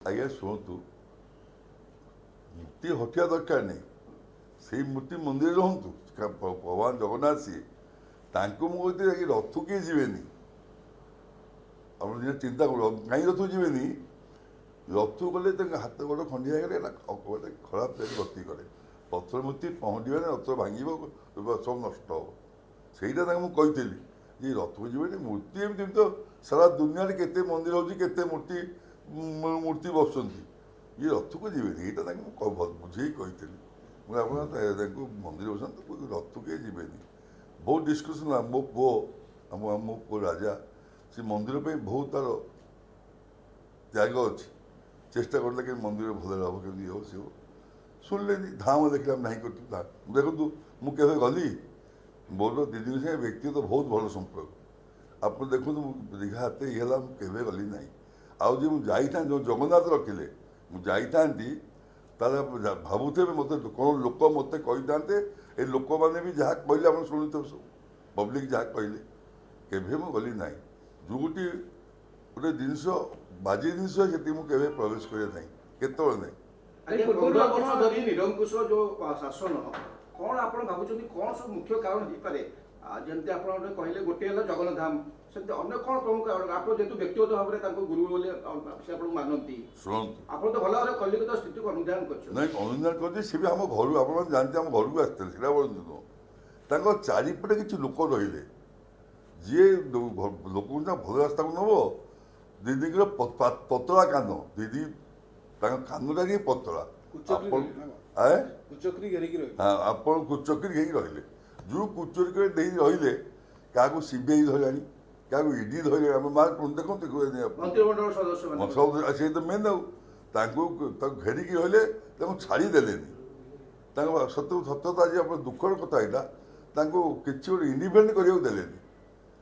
ଆଜ୍ଞା ଶୁଣନ୍ତୁ, ମୂର୍ତ୍ତି ହଟିବା ଦରକାର ନାହିଁ। ସେଇ ମୂର୍ତ୍ତି ମନ୍ଦିରରେ ରହନ୍ତୁ। ଭଗବାନ ଜଗନ୍ନାଥ ସିଏ, ତାଙ୍କୁ ମୁଁ କହୁଥିଲି ରଥକୁ କିଏ ଯିବେନି। ଆପଣ ଯିଏ ଚିନ୍ତା କରୁ କାହିଁ ରଥକୁ ଯିବେନି। ରଥକୁ ଗଲେ ତାଙ୍କ ହାତ ଗୋଡ଼ ଖଣ୍ଡିଆ ହେଇଗଲେ ଗୋଟେ ଖରାପ ଗତି କରେ। ପଥର ମୂର୍ତ୍ତି ପହଞ୍ଚିବେ ନା ରଥ ଭାଙ୍ଗିବ, ସବୁ ନଷ୍ଟ ହେବ। ସେଇଟା ତାଙ୍କୁ ମୁଁ କହିଥିଲି ଯେ ରଥକୁ ଯିବେନି। ମୂର୍ତ୍ତି ଏମିତି ତ ସାରା ଦୁନିଆରେ କେତେ ମନ୍ଦିର ହେଉଛି, କେତେ ମୂର୍ତ୍ତି ବସୁଛନ୍ତି। ଇଏ ରଥକୁ ଯିବେନି, ଏଇଟା ତାଙ୍କୁ ମୁଁ ବୁଝେଇ କହିଥିଲି। ମୁଁ ଆପଣ ତାଙ୍କୁ ମନ୍ଦିର ବସାନ୍ତୁ, ରଥକୁ କିଏ ଯିବେନି। ବହୁତ ଡିସ୍କସନ୍ ହେଲା। ମୋ ପୁଅ ରାଜା ସେ ମନ୍ଦିର ପାଇଁ ବହୁତ ତାର ତ୍ୟାଗ ଅଛି। ଚେଷ୍ଟା କରିଲେ କେମିତି ମନ୍ଦିର ଭଲରେ ହେବ, କେମିତି ହେବ ସେ ହେବ। ଶୁଣିଲେନି, ଧାମ ଦେଖିଲା ନାହିଁ କରୁଛୁ। ଦେଖନ୍ତୁ, ମୁଁ କେବେ ଗଲି, ମୋର ଦିଦିଙ୍କ ସାଙ୍ଗେ ବ୍ୟକ୍ତିଗତ ବହୁତ ଭଲ ସମ୍ପର୍କ। ଆପଣ ଦେଖନ୍ତୁ, ମୁଁ ଦୀଘା ହାତେ ଇଏ ହେଲା, ମୁଁ କେବେ ଗଲି ନାହିଁ। ଆଉ ଯେ ମୁଁ ଯାଇଥାନ୍ତି, ଯେଉଁ ଜଗନ୍ନାଥ ରଖିଲେ ମୁଁ ଯାଇଥାନ୍ତି, ତାହେଲେ ଭାବୁଥିବେ ମୋତେ କ'ଣ ଲୋକ ମୋତେ କହିଥାନ୍ତେ। ଏ ଲୋକମାନେ ବି ଯାହା କହିଲେ ଆପଣ ଶୁଣୁଥିବେ, ସବୁ ପବ୍ଲିକ୍ ଯାହା କହିଲେ, କେବେ ମୁଁ ଗଲି ନାହିଁ। ଯେଉଁଠି ଗୋଟେ ଜିନିଷ ବାଜେ ଜିନିଷ ସେଠି ମୁଁ କେବେ ପ୍ରବେଶ କରିବା ନାହିଁ, କେତେବେଳେ ନାହିଁ। ନିରଙ୍କୁଶ ଯୋଉ ଶାସନ କ'ଣ ଆପଣ ଭାବୁଛନ୍ତି, କ'ଣ ସବୁ ମୁଖ୍ୟ କାରଣ ହେଇପାରେ? ଯେମିତି ଆପଣ ଗୋଟେ କହିଲେ, ଗୋଟିଏ ହେଲା ଜଗନ୍ନାଥ ଧାମ, ସେମିତି ଅନ୍ୟ କ'ଣ ପ୍ରମୁଖ କାରଣ? ଆପଣ ଯେହେତୁ ବ୍ୟକ୍ତିଗତ ଭାବରେ ତାଙ୍କୁ ଗୁରୁ ବୋଲି ସେ ଆପଣଙ୍କୁ ମାନନ୍ତି, ଶୁଣନ୍ତୁ, ଆପଣ ତ ଭଲ ଭାବରେ କଲିକତା ସ୍ଥିତିକୁ ଅନୁଧ୍ୟାନ କରିଛନ୍ତି। ନାଇଁ, ଅନୁଧ୍ୟାନ କରିଛି। ସେ ବି ଆମ ଘରୁ, ଆପଣମାନେ ଜାଣିଛନ୍ତି, ଆମ ଘରକୁ ଆସିଥିଲେ। ସେଇଟା ବଳନ୍ତୁ ନୁହଁ, ତାଙ୍କ ଚାରିପଟେ କିଛି ଲୋକ ରହିଲେ, ଯିଏ ଲୋକଙ୍କୁ ଭଲ ରାସ୍ତାକୁ ନେବ। ଦିଦିଙ୍କର ପତଳା କାନ, ଦିଦି ତାଙ୍କ କାନଟା ଟିକେ ପତଳା। ଆପଣ କୁଚକ୍ରି ଘେରିକି ରହିଲେ। ଯେଉଁ କୁଚକ୍ରି ଦେଇ ରହିଲେ, କାହାକୁ ସିବିଆଇ ଧରିଲାଣି, କାହାକୁ ଇଡି ଧରିଲାଣି। ଆମ ମା ଦେଖନ୍ତୁ, ସେ ତ ମେନ୍। ଆଉ ତାଙ୍କୁ ଘେରିକି ରହିଲେ, ତାଙ୍କୁ ଛାଡ଼ିଦେଲେନି। ତାଙ୍କ ସତ୍ୟତା ଆଜି ଆପଣ ଦୁଃଖର କଥା ଏଇଟା, ତାଙ୍କୁ କିଛି ଗୋଟେ ଇଣ୍ଡିପେଣ୍ଡେଣ୍ଟ କରିବାକୁ ଦେଲେନି।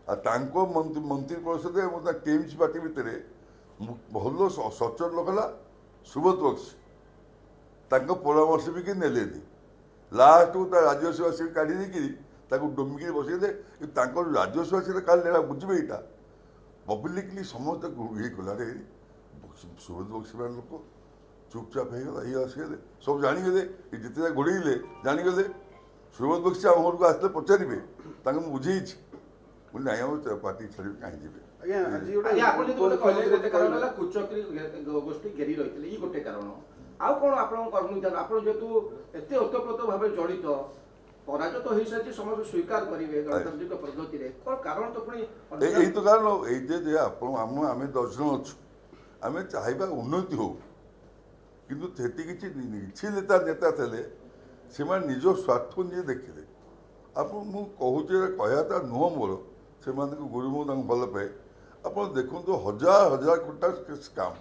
ଆଉ ତାଙ୍କ ମନ୍ତ୍ରୀ ପରିଷଦ ଏବଂ ତା ଟିଏମ୍ସି ପାର୍ଟି ଭିତରେ ଭଲ ସଚଳ ଲୋକ ହେଲା ସୁବ୍ରତ ବକ୍ସି। ତାଙ୍କ ପରାମର୍ଶ ବି କେହି ନେଲେନି। ଲାଷ୍ଟକୁ ତା ରାଜ୍ୟସଭା ସିଟ୍ କାଢ଼ି ଦେଇକିରି ତାକୁ ଡୁମିକିରି ବସେଇଲେ। କିନ୍ତୁ ତାଙ୍କର ରାଜ୍ୟସଭା ସିଟ୍ କାଢ଼ିଲେ ଏଇଟା ବୁଝିବେ, ଏଇଟା ପବ୍ଲିକଲି ସମସ୍ତେ ଇଏ କଲାରେ ସୁବ୍ରତ ବକ୍ସି ମାନ ଲୋକ ଚୁପଚାପ ହେଇଗଲା। ଇଏ ଆସିଗଲେ, ସବୁ ଜାଣିଗଲେ, ଯେତେ ଗୋଡ଼େଇଲେ ଜାଣିଗଲେ। ସୁବ୍ରତ ବକ୍ସି ଆମ ଘରକୁ ଆସିଲେ ପଚାରିବେ, ତାଙ୍କୁ ମୁଁ ବୁଝେଇଛି। ମୁଁ ନାଇଁ, ଆମ ପାର୍ଟି ଛାଡ଼ିବେ, କାହିଁ ଯିବେ। ଗୋଷ୍ଠୀ ଘେରି ରହିଥିଲେ, ଇଏ ଗୋଟେ କାରଣ। ଆଉ କ'ଣ ଆପଣଙ୍କ କର୍ମୀଧାନ? ଆପଣ ଯେହେତୁ ଏତେ ଓତପ୍ରୋତ ଭାବେ ଜଡ଼ିତ, ପରାଜିତ ହେଇସାରିଛି, ସମସ୍ତେ ସ୍ୱୀକାର କରିବେ ଗଣତାନ୍ତ୍ରିକ ପଦ୍ଧତିରେ, କ'ଣ କାରଣ? ତ ପୁଣି ଏଇ ତ କାରଣ। ଏଇ ଯେ ଆପଣ ଆମେ 10 ଜଣ ଅଛୁ, ଆମେ ଚାହିଁବା ଉନ୍ନତି ହଉ। କିନ୍ତୁ ସେଠି କିଛି ନେତା ଥିଲେ, ସେମାନେ ନିଜ ସ୍ୱାର୍ଥକୁ ନିଜେ ଦେଖିଲେ। ଆପଣ ମୁଁ କହୁଛି, କହିବାଟା ନୁହଁ ମୋର, ସେମାନଙ୍କୁ ଗୁରୁ, ମୁଁ ତାଙ୍କୁ ଭଲ ପାଏ। ଆପଣ ଦେଖନ୍ତୁ, ହଜାର ହଜାର କୋଟି ଟଙ୍କା ସ୍କାମ୍,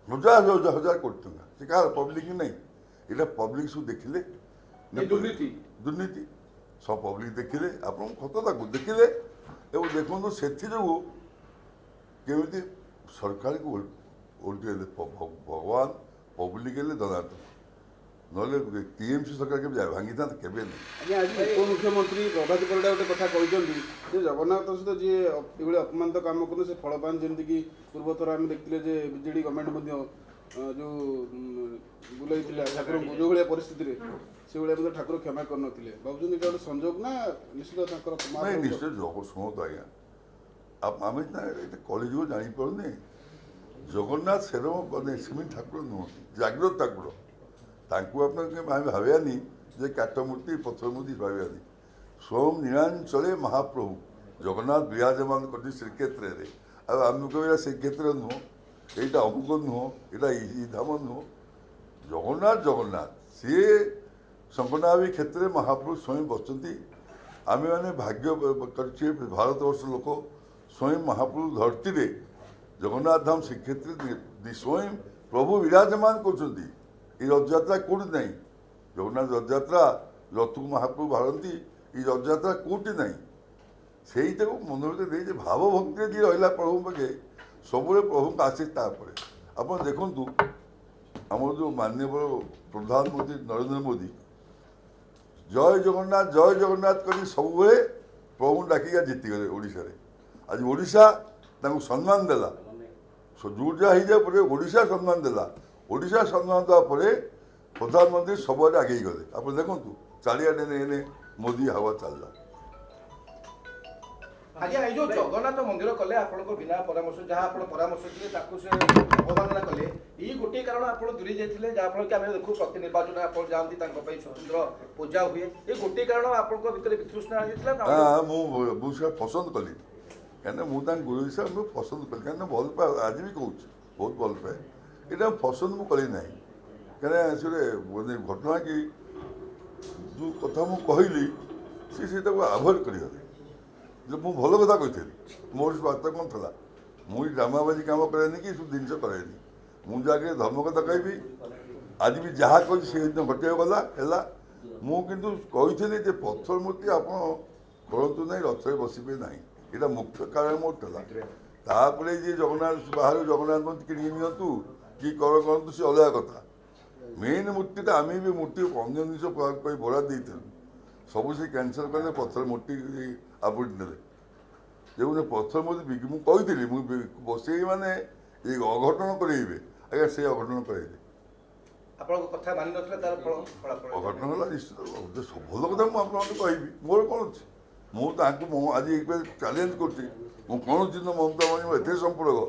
ହଜାର କୋଟି ଟଙ୍କା। ସେ କାହାର? ପବ୍ଲିକ୍ ନାହିଁ। ଏଇଟା ପବ୍ଲିକ୍ ସବୁ ଦେଖିଲେ, ଦୁର୍ନୀତି ସବୁ ପବ୍ଲିକ୍ ଦେଖିଲେ। ଆପଣ ସତତାକୁ ଦେଖିଲେ ଏବଂ ଦେଖନ୍ତୁ ସେଥିଯୋଗୁଁ କେମିତି ସରକାରକୁ ଓଲଟେଇଲେ। ଭଗବାନ ପବ୍ଲିକ୍ ହେଲେ ଦନାତ, ନହେଲେ ଟିଏମ୍ସି ସରକାର କେବେ ଭାଙ୍ଗିଥାନ୍ତେ? କେବେ ନାହିଁ। ଆଜ୍ଞା, ଆଜି ଉପମୁଖ୍ୟମନ୍ତ୍ରୀ ପ୍ରଭାତ ପରିଡ଼ା ଗୋଟେ କଥା କହିଛନ୍ତି ଯେ ଜଗନ୍ନାଥ ସହିତ ଯିଏ ଏଭଳି ଅପମାନିତ କାମ କଲେ ସେ ଫଳ ପାଆନ୍ତି। ଯେମିତିକି ପୂର୍ବଥର ଆମେ ଦେଖିଥିଲେ ଯେ ବିଜେଡି ଗଭର୍ଣ୍ଣମେଣ୍ଟ ମଧ୍ୟ ଯେଉଁ ବୁଲେଇଥିଲା ଠାକୁରଙ୍କୁ, ଯେଉଁଭଳିଆ ପରିସ୍ଥିତିରେ ସେଭଳିଆ ମଧ୍ୟ ଠାକୁର କ୍ଷମା କରିନଥିଲେ। ଭାବୁଛନ୍ତି ଏଇଟା ଗୋଟେ ସଂଯୋଗ ନା ନିଶ୍ଚିତ ତାଙ୍କର? ନାଇଁ, ନିଶ୍ଚୟ ଶୁଣନ୍ତୁ ଆଜ୍ଞା, ଆମେ ଏଇଟା କଳିଯୁଗ ଜାଣିପାରୁନି। ଜଗନ୍ନାଥ ସେମିତି ଠାକୁର ନୁହନ୍ତି, ଜାଗ୍ରତ ଠାକୁର। ତାଙ୍କୁ ଆପଣ ଭାବିବାନି ଯେ କାଠ ମୂର୍ତ୍ତି, ପଥର ମୂର୍ତ୍ତି ଭାବିବାନି। ସ୍ୱୟଂ ନୀଳାଞ୍ଚଳେ ମହାପ୍ରଭୁ ଜଗନ୍ନାଥ ବିରାଜମାନ କରିଛନ୍ତି ଶ୍ରୀକ୍ଷେତ୍ରରେ। ଆଉ ଆମେ କହିବା ଶ୍ରୀକ୍ଷେତ୍ର ନୁହଁ, ଏଇଟା ଅମୁକ ନୁହଁ, ଏଇଟା ଇ ଧାମ ନୁହଁ। ଜଗନ୍ନାଥ ସିଏ ଶଙ୍କନାଭି କ୍ଷେତ୍ରରେ ମହାପ୍ରଭୁ ସ୍ୱୟଂ ବସିଛନ୍ତି। ଆମେମାନେ ଭାଗ୍ୟ କରିଛେ, ଭାରତବର୍ଷ ଲୋକ ସ୍ୱୟଂ ମହାପ୍ରଭୁ ଧରତୀରେ ଜଗନ୍ନାଥ ଧାମ ଶ୍ରୀକ୍ଷେତ୍ରରେ ସ୍ୱୟଂ ପ୍ରଭୁ ବିରାଜମାନ କରୁଛନ୍ତି। ଏଇ ରଥଯାତ୍ରା କେଉଁଠି ନାହିଁ। ଜଗନ୍ନାଥ ରଥଯାତ୍ରା, ରଥକୁ ମହାପ୍ରଭୁ ବାହାରନ୍ତି, ଏଇ ରଥଯାତ୍ରା କେଉଁଠି ନାହିଁ। ସେଇଟାକୁ ମନ ଭିତରେ ଦେଇ ଯେ ଭାବଭକ୍ତିରେ ଯିଏ ରହିଲା ପ୍ରଭୁଙ୍କ ପାଖେ, ସବୁବେଳେ ପ୍ରଭୁଙ୍କ ଆଶୀଷ ତାପରେ। ଆପଣ ଦେଖନ୍ତୁ, ଆମର ଯେଉଁ ମାନ୍ୟବର ପ୍ରଧାନମନ୍ତ୍ରୀ ନରେନ୍ଦ୍ର ମୋଦି ଜୟ ଜଗନ୍ନାଥ କରି ସବୁବେଳେ ପ୍ରଭୁଙ୍କୁ ଡାକିକା ଜିତିଗଲେ ଓଡ଼ିଶାରେ। ଆଜି ଓଡ଼ିଶା ତାଙ୍କୁ ସମ୍ମାନ ଦେଲା, ଯୋଉଟା ହେଇଯିବା ପରେ ଓଡ଼ିଶା ସମ୍ମାନ ଦେଲା। ଓଡ଼ିଶା ସମ୍ମାନ ଦେବା ପରେ ପ୍ରଧାନମନ୍ତ୍ରୀ ସବୁଆଡ଼େ ଆଗେଇ ଗଲେ। ଆପଣ ଦେଖନ୍ତୁ ଚାରିଆଡ଼େ ଏନେ ମୋଦି ହାୱା ଚାଲିଲା। ଆଜ୍ଞା ଏଇ ଯୋଉ ଜଗନ୍ନାଥ ମନ୍ଦିର କଲେ ଆପଣଙ୍କ ବିନା ପରାମର୍ଶ ଯାହା ଆପଣ ପରାମର୍ଶ ଥିଲେ ତାକୁ ସେ ଅବମାନନା କଲେ ଏଇ ଗୋଟିଏ କାରଣ ଆପଣ ଦୂରେଇ ଯାଇଥିଲେ ଯାହାଫଳରେ କି ଆମେ ଦେଖୁ ପ୍ରତି ନିର୍ବାଚନ ଆପଣ ଯାଆନ୍ତି ତାଙ୍କ ପାଇଁ ସ୍ୱତନ୍ତ୍ର ପୂଜା ହୁଏ ଏଇ ଗୋଟିଏ କାରଣ ଆପଣଙ୍କ ଭିତରେ ବିତୃଷ୍ଣା ଆସିଥିଲା ନା ମୁଁ ସେଟା ପସନ୍ଦ କଲି କାହିଁକିନା ମୁଁ ତାଙ୍କ ଗୁରୁ ହିସାବରେ ମୁଁ ପସନ୍ଦ କଲି କାହିଁକିନା ଭଲ ପାଏ ଆଜି ବି କହୁଛି ବହୁତ ଭଲ ପାଏ ଏଇଟା ପସନ୍ଦ ମୁଁ କଲି ନାହିଁ କାହିଁକିନା ସେ ମାନେ ଘଟଣା କି ଯେଉଁ କଥା ମୁଁ କହିଲି ସେ ସେଇଟାକୁ ଆଭଏଡ଼ କରିଗଲେ ମୁଁ ଭଲ କଥା କହିଥିଲି ମୋର ବାର୍ତ୍ତା କ'ଣ ଥିଲା ମୁଁ ଡ୍ରାମାବାଜି କାମ କରେନି କି ସବୁ ଜିନିଷ କରେନି ମୁଁ ଯାହାକି ଧର୍ମ କଥା କହିବି ଆଜି ବି ଯାହା କହିଛି ସେ ଦିନ ଘଟିବାକୁ ଗଲା ହେଲା ମୁଁ କିନ୍ତୁ କହିଥିଲି ଯେ ପଥର ମୂର୍ତ୍ତି ଆପଣ କରନ୍ତୁ ନାହିଁ ରଥରେ ବସିବେ ନାହିଁ ଏଇଟା ମୁଖ୍ୟ କାରଣ ମୋର ଥିଲା ତାପରେ ଯିଏ ଜଗନ୍ନାଥ ବାହାରୁ ଜଗନ୍ନାଥ ମୂର୍ତ୍ତି କିଣିକି ନିଅନ୍ତୁ କି କରନ୍ତୁ ସେ ଅଲଗା କଥା ମେନ୍ ମୂର୍ତ୍ତିଟା ଆମେ ବି ମୂର୍ତ୍ତି ଅନ୍ୟ ଜିନିଷ ପାଇଁ ବରାଦ ଦେଇଥିଲୁ ସବୁ ସେ କ୍ୟାନସଲ୍ କଲେ ପଥର ମୂର୍ତ୍ତି ଆବୁଡ଼ି ନେଲେ ଯେଉଁ ପଥର ମୂର୍ତ୍ତି ମୁଁ କହିଥିଲି ମୁଁ ବସେଇ ମାନେ ଏଇ ଅଘଟଣ କରେଇବେ ଆଜ୍ଞା ସେ ଅଘଟଣ କରେଇଲେ ଆପଣଙ୍କ କଥା ମାନି ନଥିଲେ ତାର ଫଳାଫଳ ଅଘଟଣ ହେଲା ନିଶ୍ଚିତ ଭଲ କଥା ମୁଁ ଆପଣଙ୍କୁ କହିବି ମୋର କ'ଣ ଅଛି ମୁଁ ତାଙ୍କୁ ଆଜି ଚ୍ୟାଲେଞ୍ଜ କରୁଛି ମୁଁ କୌଣସି ଦିନ ମମତା ବାନାର୍ଜୀ ଏତେ ସମ୍ପର୍କ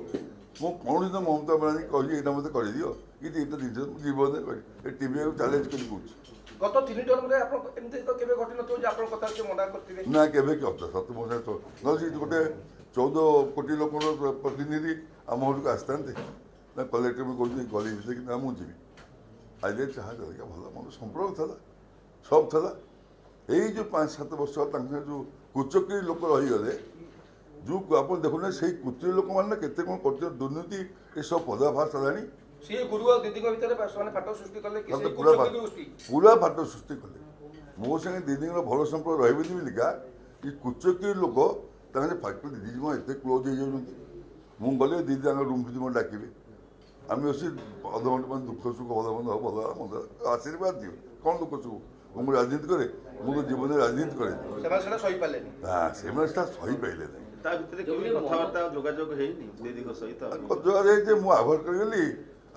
ମୁଁ କୌଣସି ଦିନ ମମତା ବାନାର୍ଜୀ କହିବି ଏଇଟା ମୋତେ କରିଦିଅ କି ଏଇଟା ଜିନିଷ ମୁଁ ଜୀବନରେ କରିବି ଏ ଟିଭିକୁ ଚ୍ୟାଲେଞ୍ଜ କରି କହୁଛି ଗତ 3 ଟର୍ମରେ ଆପଣ ଏମିତି ତ କେବେ ଘଟିନଥିବ ଯେ ଆପଣଙ୍କ କଥା ସେ ମନା କରିଥିବେ ନା କେବେ କି ଅର୍ଥ ସତ ମୋ ସାଙ୍ଗେ ନହେଲେ ସେ ଗୋଟେ 14 କୋଟି ଲୋକର ପ୍ରତିନିଧି ଆମ ଘରକୁ ଆସିଥାନ୍ତେ ନା କଲେକ୍ଟର ବି କହୁଛି ଗଲି ଭିତରେ କି ନା ମୁଁ ଯିବି ଆଜି ଚାହା ଜଳିକା ଭଲ ମୋର ସମ୍ପର୍କ ଥିଲା ସବୁ ଥିଲା ଏଇ ଯେଉଁ 5-7 ବର୍ଷ ତାଙ୍କ ସାଙ୍ଗେ ଯେଉଁ କୁଚକ୍ରୀ ଲୋକ ରହିଗଲେ ଯେଉଁ ଆପଣ ଦେଖୁନାହାନ୍ତି ସେଇ କୁଚକ୍ରୀ ଲୋକମାନେ କେତେ କ'ଣ କରୁଛନ୍ତି ଦୁର୍ନୀତି ଏସବୁ ପଦାଭାସ ହେଲାଣି ସିଏ ଗୁରୁ ଆଉ ଦିଦିଙ୍କ ଭିତରେ ସେମାନେ ଫାଟ ସୃଷ୍ଟି କଲେ କି ସେଇ ପୁରା କୁଚକ୍ରୀ ଗୋଷ୍ଠୀ ପୁରା ଫାଟ ସୃଷ୍ଟି କଲେ ମୋ ସାଙ୍ଗେ ଦିଦିଙ୍କର ଭଲ ସମ୍ପର୍କ ରହିବନି ବୋଲିକା ଏ କୁଚକ୍ରୀ ଲୋକ ତାଙ୍କ ଫାକ୍ଟରୀ ଦିଦି କ'ଣ ଏତେ କ୍ଲୋଜ୍ ହେଇଯାଉଛନ୍ତି ମୁଁ ଗଲେ ଦିଦି ତାଙ୍କ ରୁମ୍ ଭିତରେ ମୋତେ ଡାକିବେ ଆମେ ବସି ଅଧଘଣ୍ଟେ ମାନେ ଦୁଃଖ ସୁଖ ଭଲ ମନ୍ଦ ହବ ଭଲ ମନ୍ଦ ଆଶୀର୍ବାଦ ଦିଅ କ'ଣ ଦୁଃଖ ସୁଖ ମୁଁ ରାଜନୀତି କରେ ମୁଁ ତ ଜୀବନରେ ରାଜନୀତି କରେ ସେମାନେ ସେଟା ସହିପାରିଲେନି ନା ସେମାନେ ସେଟା ସହିପାରିଲେ ନାହିଁ ତା ଭିତରେ କେମିତି କଥାବାର୍ତ୍ତା ଯୋଗାଯୋଗ ହେଇନି ଦିଦିଙ୍କ ସହିତ ଯୋଗାଯୋଗ ଯେ ମୁଁ ଆଭଏଡ଼ କରିଗଲି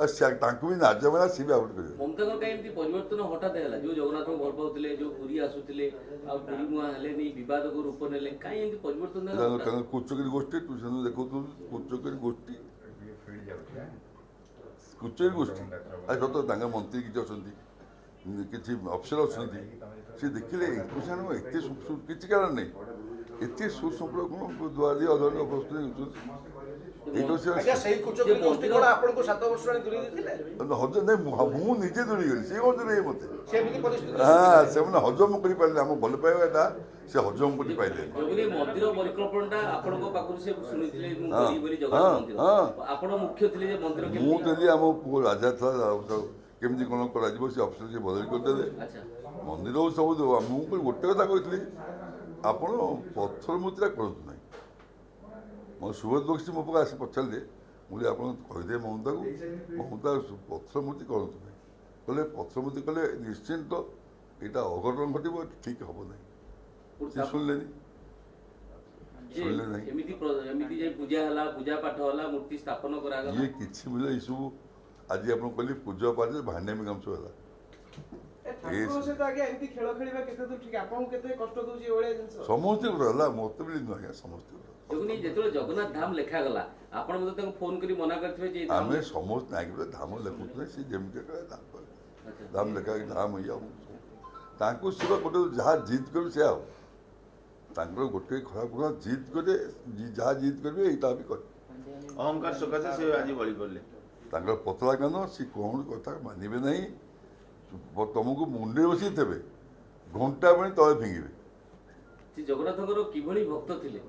ଆଉ ତାଙ୍କୁ ବି ନାଜମେଳା ସିଏ ବି ଆଭଏଡ଼ କରିଗଲେ ମମତାଙ୍କର କାହିଁ ଏମିତି ପରିବର୍ତ୍ତନ ହଠାତ୍ ହେଲା ଯୋଉ ଜଗନ୍ନାଥଙ୍କୁ ଭଲ ପାଉଥିଲେ ଯୋଉ ପୁରୀ ଆସୁଥିଲେ ଆଉ ପୁରୀ ମୁହାଁ ହେଲେନି ବିବାଦକୁ ରୂପ ନେଲେ କାହିଁ ଏମିତି ପରିବର୍ତ୍ତନ ହେଲା ତାଙ୍କ କୁଚକରୀ ଗୋଷ୍ଠୀ ତୁ ସେଦିନ ଦେଖୁଥିଲୁ କୁଚକରୀ ଗୋଷ୍ଠୀ କୁଚକରୀ ଗୋଷ୍ଠୀ ଆଉ ସତ ତାଙ୍କ ମନ୍ତ୍ରୀ କିଛି ଅଛନ୍ତି କିଛି ଅଫିସର ଅଛନ୍ତି ସେ ଦେଖିଲେ ଏତେ କିଛି କାରଣ ନାହିଁ ଏତେ ସୁସମ୍ପର୍କ ଦୁଆରି ଅଧର ପ୍ରସ୍ତୁତି ହେଉଛନ୍ତି ଆଜ୍ଞା ସେଇ କୁଚକ୍ରୀ ଗୋଷ୍ଠୀ କ'ଣ ଆପଣଙ୍କୁ 7 ବର୍ଷ ହେଲାଣି ଦୂରେଇ ଦେଇଥିଲେ ହଜମ ନାହିଁ ମୁଁ ନିଜେ ଦୂରେଇଗଲି ସେ କ'ଣ ଦୂରେଇ ମୋତେ ସେମିତି ପରିସ୍ଥିତି ହଁ ସେମାନେ ହଜମ କରିପାରିଲେ ଆମ ଭଲ ପାଇବାଟା ସେ ହଜମ କରିପାରିଲେ ଯୋଗୁନି ମନ୍ଦିର ପରିକଳ୍ପନାଟା ଆପଣଙ୍କ ପାଖରୁ ସେ ଶୁଣିଥିଲେ ମୁଁ କରିବି ବୋଲି ଜଗନ୍ନାଥ ମନ୍ଦିର ଆପଣ ମୁଖ୍ୟ ଥିଲେ ଯେ ମନ୍ଦିର ମୁଁ ଦେଲି ଆମ ପୁଅ ରାଜା ଥିଲା କେମିତି କ'ଣ କରାଯିବ ସେ ଅଫିସର ସେ ବଦଳି କରିଦେଲେ ଆଚ୍ଛା ମନ୍ଦିର ସବୁ ମୁଁ ଗୋଟେ କଥା କହିଥିଲି ଆପଣ ପଥର ମୂର୍ତ୍ତିଟା କରନ୍ତୁ ନାହିଁ ମୋ ସୁବ୍ରତ ବକ୍ସି ମୋ ପାଖରେ ଆସି ପଚାରିଲେ ମୁଁ କହିଲି ଆପଣ କହିଦେବେ ମମତାକୁ ମମତା ପଥର ମୂର୍ତ୍ତି କରନ୍ତୁ ନାହିଁ କହିଲେ ପଥର ମୂର୍ତ୍ତି କଲେ ନିଶ୍ଚିନ୍ତ ଏଇଟା ଅଘଟଣ ଘଟିବ ଠିକ୍ ହେବ ନାହିଁ ସେ ଶୁଣିଲେନି ଶୁଣିଲେ ନାହିଁ ଏମିତି ଯେ ପୂଜା ହେଲା ପୂଜା ପାଠ ହେଲା ମୂର୍ତ୍ତି ସ୍ଥାପନ କରାଗଲା ଇଏ କିଛି ମିଳେ ଏସବୁ ଆଜି ଆପଣ କହିଲେ ପୂଜା ପାଠରେ ଭାଣ୍ଡାମୀ କାମ ସବୁ ହେଲା ସମସ୍ତେ ହେଲା ମତେ ବି ନୁହେଁ ଆଜ୍ଞା ସମସ୍ତେ ଯୋଗୁନି ଯେତେବେଳେ ଜଗନ୍ନାଥ ଧାମ ଲେଖାଗଲା ଆପଣ ମଧ୍ୟ ତାଙ୍କୁ ଫୋନ କରି ମନା କରିଥିବେ ଯେ ଆମେ ସମସ୍ତେ ନାଇଁ ଧାମ ଲେଖୁଥିଲେ ସେ ଯେମିତି ଧାମ ଲେଖା ଧାମ ଇଏ ତାଙ୍କୁ ସେ ଗୋଟେ ଯାହା ଜିଦ୍ କରିବେ ସେ ଆଉ ତାଙ୍କର ଗୋଟେ ଖରାପ ଗୁଣ ଜିଦ୍ କରେ ଯାହା ଜିଦ୍ କରିବେ ଏଇଟା ବି କରିବେ ଅହଙ୍କାର ସକାଶେ ସେ ଆଜି ବଳି ପଡ଼ିଲେ ତାଙ୍କର ପତଳା କାନ ସେ କୌଣସି କଥା ମାନିବେ ନାହିଁ ତମକୁ ମୁଣ୍ଡରେ ବସିଥିବେ ଘଣ୍ଟା ପାଇଁ ତଳେ ଫିଙ୍ଗିବେ ଜଗନ୍ନାଥଙ୍କର କିଭଳି ଭକ୍ତ ଥିଲେ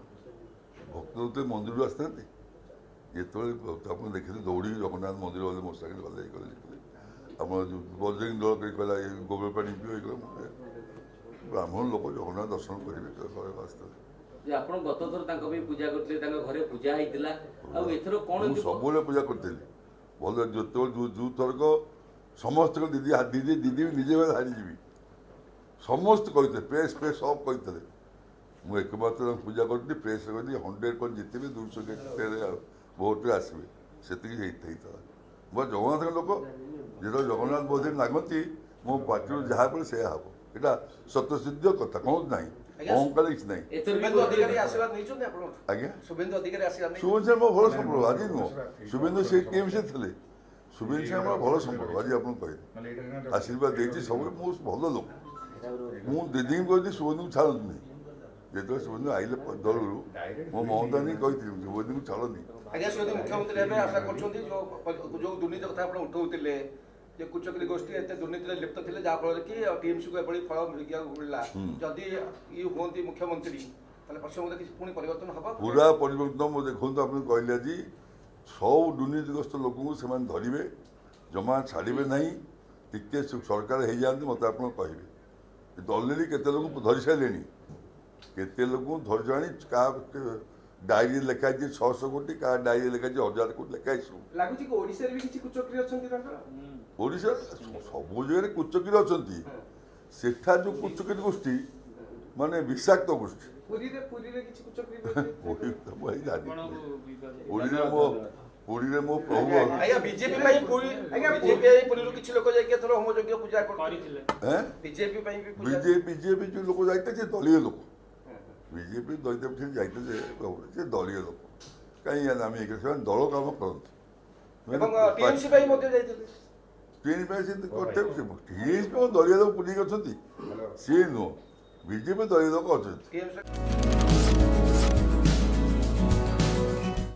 ଭକ୍ତ ଯେତେବେଳେ ମନ୍ଦିରରୁ ଆସିଥାନ୍ତି ଯେତେବେଳେ ଆପଣ ଦେଖିଲେ ଦୌଡ଼ିକି ଜଗନ୍ନାଥ ମନ୍ଦିର ଗଲେ ମୋ ସାଙ୍ଗରେ ଗଲେ ଆମର ଯେଉଁ ବଜରଙ୍ଗୀ ଦଳ କରି କହିଲା ଗୋବର ପାଣି ପିଇ ବ୍ରାହ୍ମଣ ଲୋକ ଜଗନ୍ନାଥ ଦର୍ଶନ କରିବେ ଆସିଥିଲେ ଯେ ଆପଣ ଗତ ଥର ତାଙ୍କ ପାଇଁ ପୂଜା କରିଥିଲେ ତାଙ୍କ ଘରେ ପୂଜା ହେଇଥିଲା ଆଉ ଏଥର କ'ଣ ମୁଁ ସବୁବେଳେ ପୂଜା କରିଥିଲି ଭଲ ଯେତେବେଳେ ଯେଉଁ ଥରକ ସମସ୍ତଙ୍କ ଦିଦି ଦିଦି ବି ନିଜେ ହାରିଯିବି ସମସ୍ତେ କହିଥିଲେ ପ୍ରେସ୍ ସବୁ କହିଥିଲେ ମୁଁ ଏକମାତ୍ର ପୂଜା କରିଥିଲି ପ୍ରେସ୍ରେ କହିଥିଲି 100% ଜିତିବେ 200 ଭୋଟ୍ରେ ଆସିବେ ସେତିକି ହେଇଥିଲା ମୋ ଜଗନ୍ନାଥଙ୍କ ଲୋକ ଯେତେବେଳେ ଜଗନ୍ନାଥ ବୋଧେ ଲାଗନ୍ତି ମୋ ପାଟିରୁ ଯାହା କଲେ ସେୟା ହବ ଏଇଟା ସତ୍ୟସିଦ୍ଧ କଥା କ'ଣ ନାହିଁ ଅହଙ୍କାର କିଛି ନାହିଁ ଏଥର ବି ଶୁଭେନ୍ଦୁ ଅଧିକାରୀ ଆଶୀର୍ବାଦ ନେଇଛନ୍ତି ଆପଣ ଆଜ୍ଞା ଶୁଭେନ୍ଦୁ ଅଧିକାରୀ ଆଶୀର୍ବାଦ ନେଇଛନ୍ତି শুভেন্দু সাহেব ଭଲ ସମ୍ପର୍କ ଆଜି ନୁହଁ শুভେନ୍ଦୁ ସେ ଟିଏମ୍ସି ଥିଲେ শুভେନ୍ଦୁ ସାହେବ ଆମର ଭଲ ସମ୍ପର୍କ ଆଜି ଆପଣଙ୍କୁ କହିଲି ଆଶୀର୍ବାଦ ଦେଇଛି ସବୁ ମୁଁ ଭଲ ଲୋକ ମୁଁ ଦିଦିଙ୍କୁ କହିଲି শুভେନ୍ଦୁଙ୍କୁ ଛାଡ଼ନ୍ତୁନି ଯେତେବେଳେ শুভেন্দୁ ଆଇଲେ ଦଳରୁ ମୋ ମମତା ନେଇ କହିଥିଲି শুভেন্দୁଙ୍କୁ ଛାଡ଼ନି ଆଜ୍ଞା ସେ ଯଦି ମୁଖ୍ୟମନ୍ତ୍ରୀ ହେବେ ଆଶା କରୁଛନ୍ତି ଯୋଉ ଦୁର୍ନୀତି କଥା ଆପଣ ଉଠଉଥିଲେ ଯେ କୁଚକ୍ରୀ ଗୋଷ୍ଠୀ ଏତେ ଦୁର୍ନୀତିରେ ଲିପ୍ତ ଥିଲେ ଯାହାଫଳରେ କି ଟିଏମ୍ସିକୁ ଏଭଳି ଫଳ ମିଳିଲା ଯଦି ଇଏ ହୁଅନ୍ତି ମୁଖ୍ୟମନ୍ତ୍ରୀ ତାହେଲେ ପଶ୍ଚିମବଙ୍ଗରେ କିଛି ପୁଣି ପରିବର୍ତ୍ତନ ହବ ପୁରା ପରିବର୍ତ୍ତନ ମୁଁ ଦେଖନ୍ତୁ ଆପଣଙ୍କୁ କହିଲେ ଆଜି ସବୁ ଦୁର୍ନୀତିଗ୍ରସ୍ତ ଲୋକଙ୍କୁ ସେମାନେ ଧରିବେ ଜମା ଛାଡ଼ିବେ ନାହିଁ ଟିକେ ସରକାର ହେଇଯାଆନ୍ତି ମୋତେ ଆପଣ କହିବେ ଅଲରେଡ଼ି କେତେ ଲୋକଙ୍କୁ ଧରି ସାରିଲେଣି କେତେ ଲୋକଙ୍କୁ ଧରି ସାରିଲେଣି କାହା ଡାଏରୀରେ ଲେଖା ହେଇଛି 600 କୋଟି କାହା ଡାଏରୀରେ ଲେଖା ହେଇଛି 1000 କୋଟି ଲେଖା ହେଇଛି ସବୁ ଲାଗୁଛି କି ଓଡ଼ିଶାରେ ବି କିଛି କୁଚକ୍ରୀ ଅଛନ୍ତି ତାଙ୍କର ଓଡ଼ିଶାରେ ସବୁ ଜାଗାରେ କୁଚକିରି ଅଛନ୍ତି ସେଠା ଯେଉଁ କୁଚକିରି ଗୋଷ୍ଠୀ ମାନେ ବିଷାକ୍ତ ଗୋଷ୍ଠୀ ପୁରୀରେ କିଛି କୁଚକ୍ରୀ ପୁରୀରେ ମୋ ପ୍ରଭୁ ଆଜ୍ଞା ବିଜେପି ପାଇଁ ବିଜେପି ପୁରୀରୁ କିଛି ଲୋକ ଯାଇକି ଏଥର ହୋମଯଜ୍ଞ ପୂଜା କରିଥିଲେ ବିଜେପି ପାଇଁ ବି ବିଜେପି ଯେଉଁ ଲୋକ ଯାଇଥିଲେ ସେ ଦଳୀୟ ଲୋକ ବିଜେପି ଦଳିତ ଯାଇଥିଲେ ସେ ଦଳୀୟ ଲୋକ କାହିଁକି ଆମେ ସେମାନେ ଦଳ କାମ କରନ୍ତି ଏବଂ ଟିଏମ୍ସି ପାଇଁ ମଧ୍ୟ ଯାଇଥିଲେ ଟିଏମ୍ସି ପାଇଁ ସେ ଟିଏମ୍ସି ଦଳୀୟ ଲୋକ ପୁଲିକି ଅଛନ୍ତି ସିଏ ନୁହଁ ବିଜେପି ଦଳୀୟ ଲୋକ ଅଛନ୍ତି